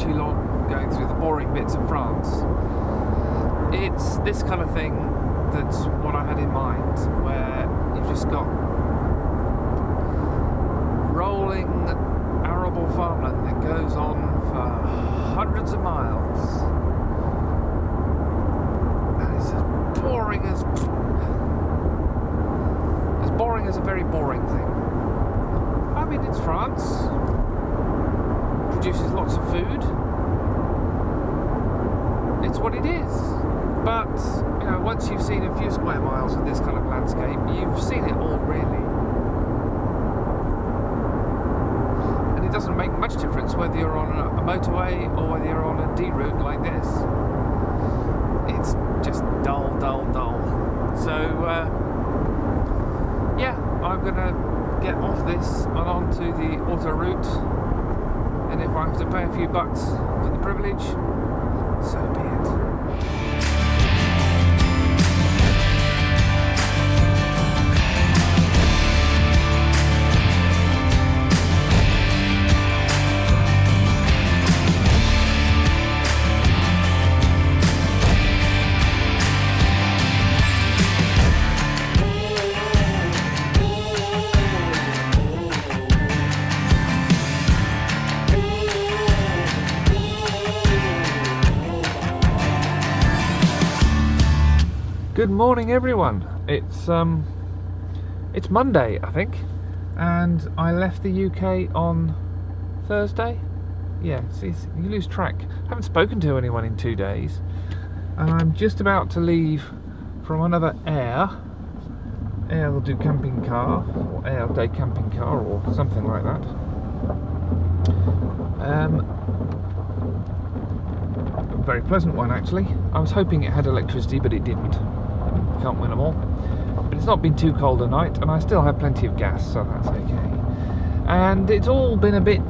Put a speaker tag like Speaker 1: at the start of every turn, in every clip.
Speaker 1: too long going through the boring bits of France. It's this kind of thing that's what I had in mind, where you've just got rolling arable farmland that goes on for hundreds of miles. And it's as boring as a very boring thing. I mean, it's France. Produces lots of food. It's what it is. But, you know, once you've seen a few square miles of this kind of landscape, you've seen it all, really. And it doesn't make much difference whether you're on a motorway or whether you're on a D route like this. It's just dull. So, yeah, I'm going to get off this and onto the auto route. And if I have to pay a few bucks for the privilege, so be it. Good morning, everyone. It's Monday, I think, and I left the UK on Thursday. Yeah, see, you lose track. I haven't spoken to anyone in 2 days, and I'm just about to leave from another Air will do camping car, or Air day camping car, or something like that. A very pleasant one, actually. I was hoping it had electricity, but it didn't. Can't win them all. But it's not been too cold a night, and I still have plenty of gas, so that's okay. And it's all been a bit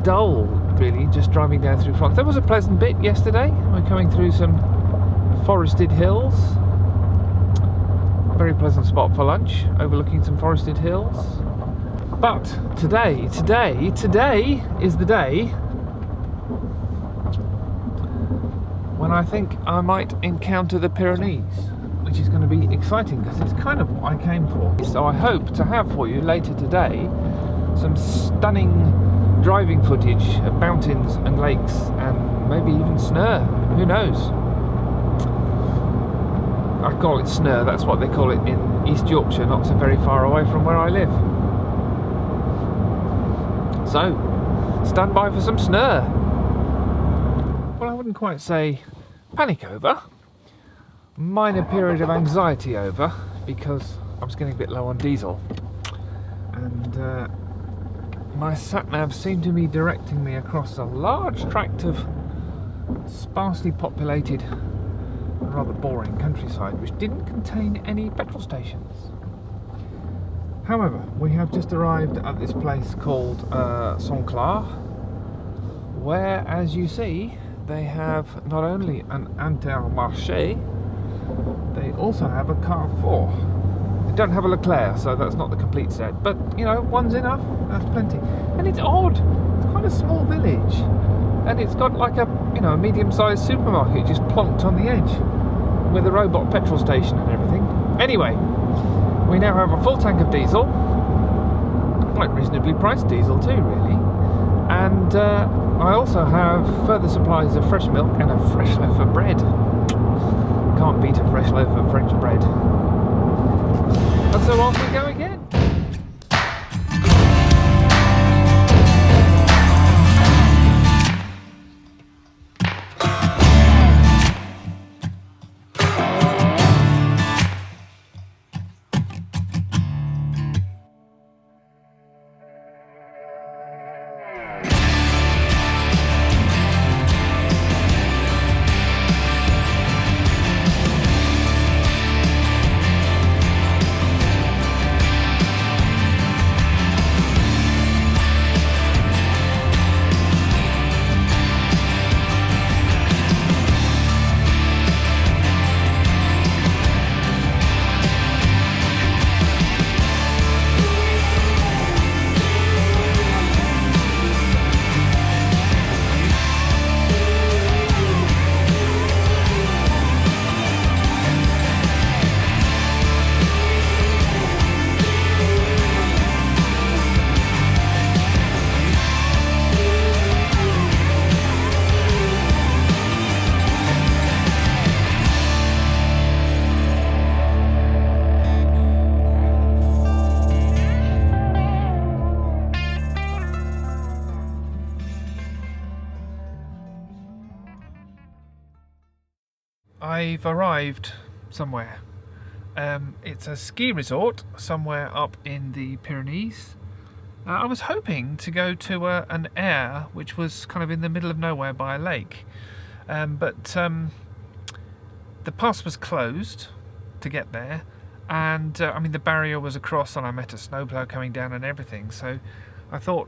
Speaker 1: dull, really, just driving down through France. There was a pleasant bit yesterday. We're coming through some forested hills. Very pleasant spot for lunch, overlooking some forested hills. But today is the day when I think I might encounter the Pyrenees, which is going to be exciting because it's kind of what I came for. So I hope to have for you later today some stunning driving footage of mountains and lakes and maybe even Snur. Who knows? I call it Snur, that's what they call it in East Yorkshire, not so very far away from where I live. So, stand by for some Snur. Well, I wouldn't quite say panic over. Minor period of anxiety over, because I was getting a bit low on diesel. And my sat-nav seemed to be directing me across a large tract of sparsely populated, rather boring countryside, which didn't contain any petrol stations. However, we have just arrived at this place called Saint-Clar, where, as you see, they have not only an Intermarché, they also have a Carrefour. They don't have a Leclerc, so that's not the complete set, but, you know, one's enough, that's plenty. And it's odd, it's quite a small village, and it's got like a, you know, a medium-sized supermarket just plonked on the edge, with a robot petrol station and everything. Anyway, we now have a full tank of diesel, quite reasonably priced diesel too, really, and I also have further supplies of fresh milk and a fresh loaf of bread. Can't beat a fresh loaf of French bread. And so off we go again. I've arrived somewhere. It's a ski resort somewhere up in the Pyrenees. I was hoping to go to an air which was kind of in the middle of nowhere by a lake, but the pass was closed to get there, and I mean the barrier was across, and I met a snowplow coming down and everything, so I thought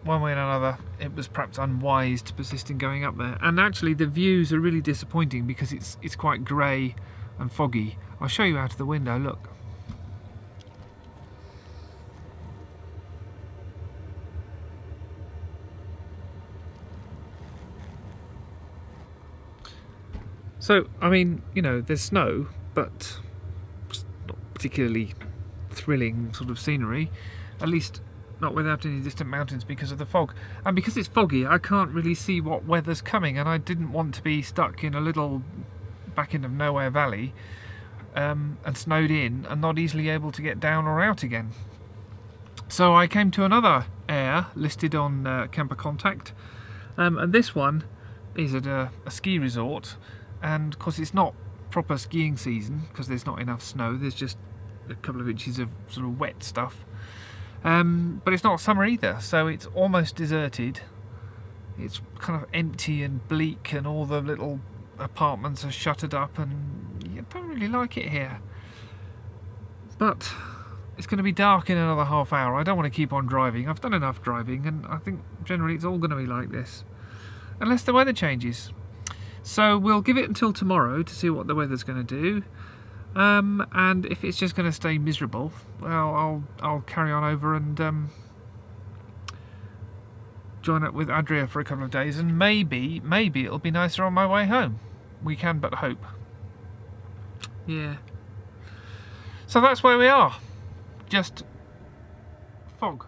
Speaker 1: one way or another it was perhaps unwise to persist in going up there. And actually the views are really disappointing because it's quite grey and foggy. I'll show you out of the window, look. So, I mean, you know, there's snow, but it's not particularly thrilling sort of scenery, at least not without any distant mountains because of the fog. And because it's foggy, I can't really see what weather's coming, and I didn't want to be stuck in a little back end of nowhere valley and snowed in and not easily able to get down or out again. So I came to another air listed on Camper Contact, and this one is at a ski resort. And of course it's not proper skiing season because there's not enough snow, there's just a couple of inches of sort of wet stuff. But it's not summer either, so it's almost deserted. It's kind of empty and bleak, and all the little apartments are shuttered up, and you don't really like it here. But it's going to be dark in another half hour. I don't want to keep on driving. I've done enough driving, and I think generally it's all going to be like this. Unless the weather changes. So we'll give it until tomorrow to see what the weather's going to do, and if it's just going to stay miserable, well, I'll carry on over and join up with Adria for a couple of days, and maybe it'll be nicer on my way home. We can but hope. Yeah. So that's where we are. Just fog.